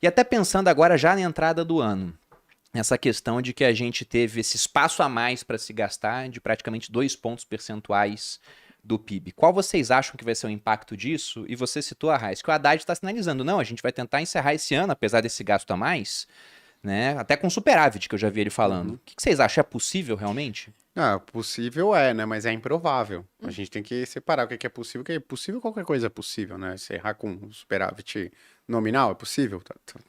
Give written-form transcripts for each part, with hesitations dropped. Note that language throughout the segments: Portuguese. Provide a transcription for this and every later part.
E até pensando agora já na entrada do ano, essa questão de que a gente teve esse espaço a mais para se gastar de praticamente 2 pontos percentuais do PIB. Qual vocês acham que vai ser o impacto disso? E você citou a Raiz, que o Haddad está sinalizando, não, a gente vai tentar encerrar esse ano, apesar desse gasto a mais, né? Até com superávit, que eu já vi ele falando. O Uhum. que vocês acham? É possível realmente? Ah, possível é, né? Mas é improvável. A gente tem que separar o que é possível, o que é possível, qualquer coisa é possível, né? Se errar com um superávit nominal é possível,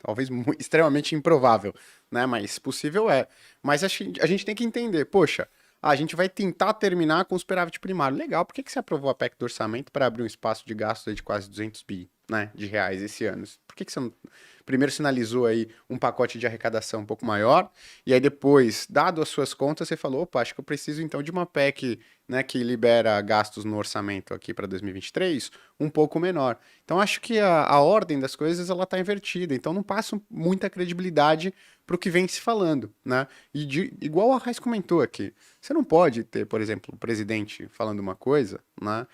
talvez extremamente improvável, né? Mas possível é. Mas a gente tem que entender, poxa, a gente vai tentar terminar com superávit primário. Legal, por que que você aprovou a PEC do orçamento para abrir um espaço de gasto aí de quase 200 bi, né, de reais esse ano? Por que que você não... Primeiro sinalizou aí um pacote de arrecadação um pouco maior, e aí depois, dado as suas contas, você falou, opa, acho que eu preciso então de uma PEC, né, que libera gastos no orçamento aqui para 2023 um pouco menor. Então acho que a ordem das coisas ela está invertida, então não passa muita credibilidade para o que vem se falando, né? E igual a Raiz comentou aqui, você não pode ter, por exemplo, o presidente falando uma coisa, né?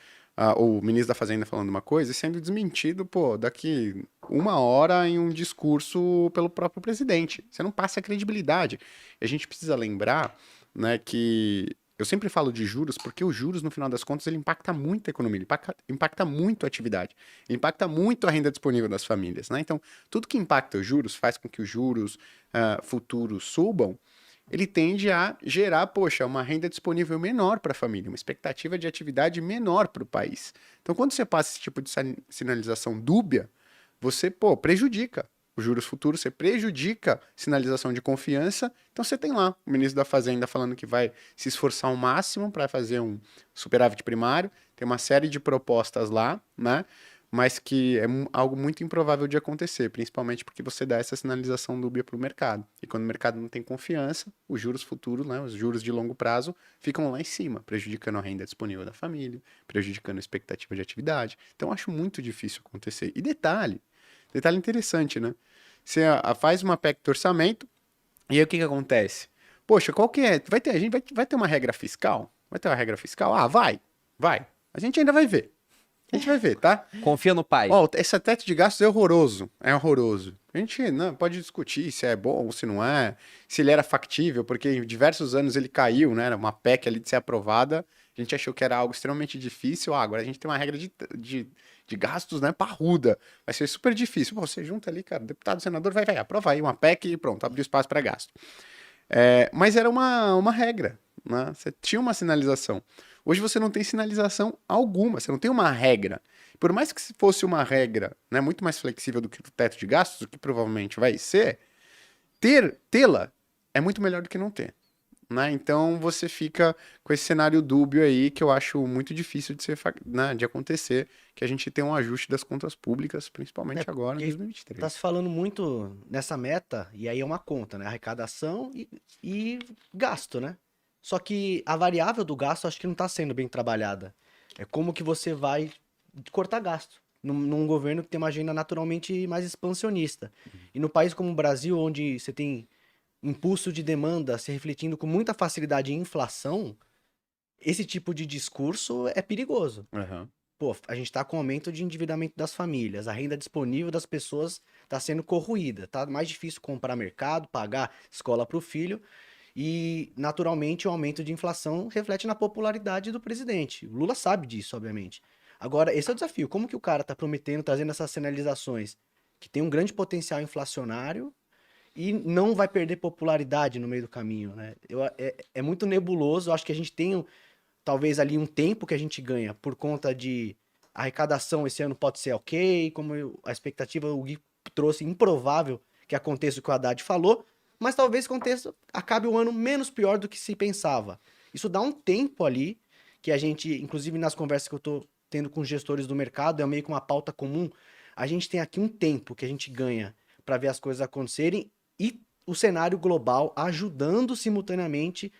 Ou o ministro da Fazenda falando uma coisa e sendo desmentido, pô, daqui uma hora em um discurso pelo próprio presidente. Você não passa credibilidade. E a gente precisa lembrar, né, que eu sempre falo de juros porque os juros, no final das contas, ele impacta muito a economia, ele impacta muito a atividade, ele impacta muito a renda disponível das famílias, né? Então, tudo que impacta os juros faz com que os juros futuros subam, ele tende a gerar, poxa, uma renda disponível menor para a família, uma expectativa de atividade menor para o país. Então, quando você passa esse tipo de sinalização dúbia, você, pô, prejudica os juros futuros, você prejudica sinalização de confiança. Então, você tem lá o ministro da Fazenda falando que vai se esforçar ao máximo para fazer um superávit primário, tem uma série de propostas lá, né? Mas que é algo muito improvável de acontecer, principalmente porque você dá essa sinalização dúbia para o mercado. E quando o mercado não tem confiança, os juros futuros, né, os juros de longo prazo, ficam lá em cima, prejudicando a renda disponível da família, prejudicando a expectativa de atividade. Então, acho muito difícil acontecer. E detalhe interessante, né? Você faz uma PEC do orçamento, e aí o que que acontece? Poxa, qual que é? A gente vai ter uma regra fiscal? Vai ter uma regra fiscal? Ah, vai. A gente ainda vai ver. A gente vai ver, tá? Confia no pai. Ó, esse teto de gastos é horroroso. É horroroso. A gente não, pode discutir se é bom ou se não é, se ele era factível, porque em diversos anos ele caiu, né? Era uma PEC ali de ser aprovada. A gente achou que era algo extremamente difícil. Ah, agora a gente tem uma regra de gastos, né? Parruda. Vai ser super difícil. Pô, você junta ali, cara, deputado, senador, vai, aprova aí uma PEC e pronto, abriu espaço para gasto. Mas era uma regra, né? Você tinha uma sinalização. Hoje você não tem sinalização alguma, você não tem uma regra. Por mais que se fosse uma regra, né, muito mais flexível do que o teto de gastos, o que provavelmente vai ser, tê-la é muito melhor do que não ter. Né? Então você fica com esse cenário dúbio aí que eu acho muito difícil de né, de acontecer, que a gente tem um ajuste das contas públicas, É, principalmente agora em porque tá 2023. se falando muito nessa meta, e aí é uma conta, né? Arrecadação e gasto, né? Só que a variável do gasto acho que não tá sendo bem trabalhada. É como que você vai cortar gasto num governo que tem uma agenda naturalmente mais expansionista. E no país como o Brasil, onde você tem impulso de demanda se refletindo com muita facilidade em inflação, esse tipo de discurso é perigoso. Uhum. Pô, a gente tá com aumento de endividamento das famílias, a renda disponível das pessoas tá sendo corroída, tá mais difícil comprar mercado, pagar escola para o filho e, naturalmente, o aumento de inflação reflete na popularidade do presidente. O Lula sabe disso, obviamente. Agora, esse é o desafio. Como que o cara tá prometendo, trazendo essas sinalizações que tem um grande potencial inflacionário e não vai perder popularidade no meio do caminho, né? É muito nebuloso. Eu acho que a gente tem talvez ali um tempo que a gente ganha por conta de arrecadação esse ano pode ser ok, a expectativa o Gui trouxe improvável que aconteça o que o Haddad falou, mas talvez aconteça, acabe o ano menos pior do que se pensava. Isso dá um tempo ali que a gente, inclusive nas conversas que eu tô tendo com gestores do mercado, é meio que uma pauta comum. A gente tem aqui um tempo que a gente ganha para ver as coisas acontecerem e o cenário global ajudando simultaneamente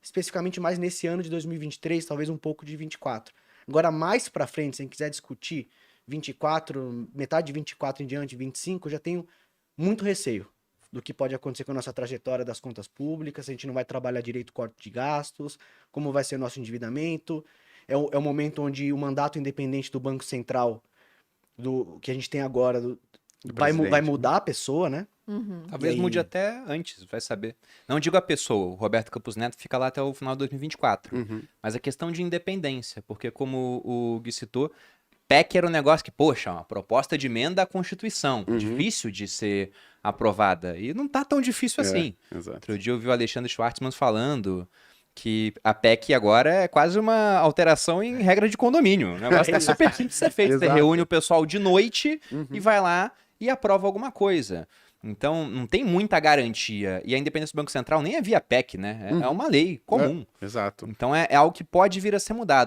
especificamente mais nesse ano de 2023, talvez um pouco de 24. Agora, mais para frente, se a gente quiser discutir 24, metade de 24 em diante, 25, eu já tenho muito receio do que pode acontecer com a nossa trajetória das contas públicas, se a gente não vai trabalhar direito o corte de gastos, como vai ser o nosso endividamento. É o momento onde o mandato independente do Banco Central, do que a gente tem agora, do vai presidente. mudar a pessoa, né? Uhum. Talvez E aí? mude até antes, vai saber. Não digo a pessoa, o Roberto Campos Neto fica lá até o final de 2024. Uhum. Mas a questão de independência, porque como o Gui citou, PEC era um negócio que, poxa, uma proposta de emenda à Constituição, Uhum. difícil de ser aprovada. E não tá tão difícil assim. Exato. Outro dia eu vi o Alexandre Schwartzman falando que a PEC agora é quase uma alteração em regra de condomínio. O negócio tá super simples de ser feito. Você Exato. reúne o pessoal de noite Uhum. e vai lá e aprova alguma coisa. Então, não tem muita garantia. E a independência do Banco Central nem é via PEC, né? É uma lei comum. Exato. Então, é algo que pode vir a ser mudado.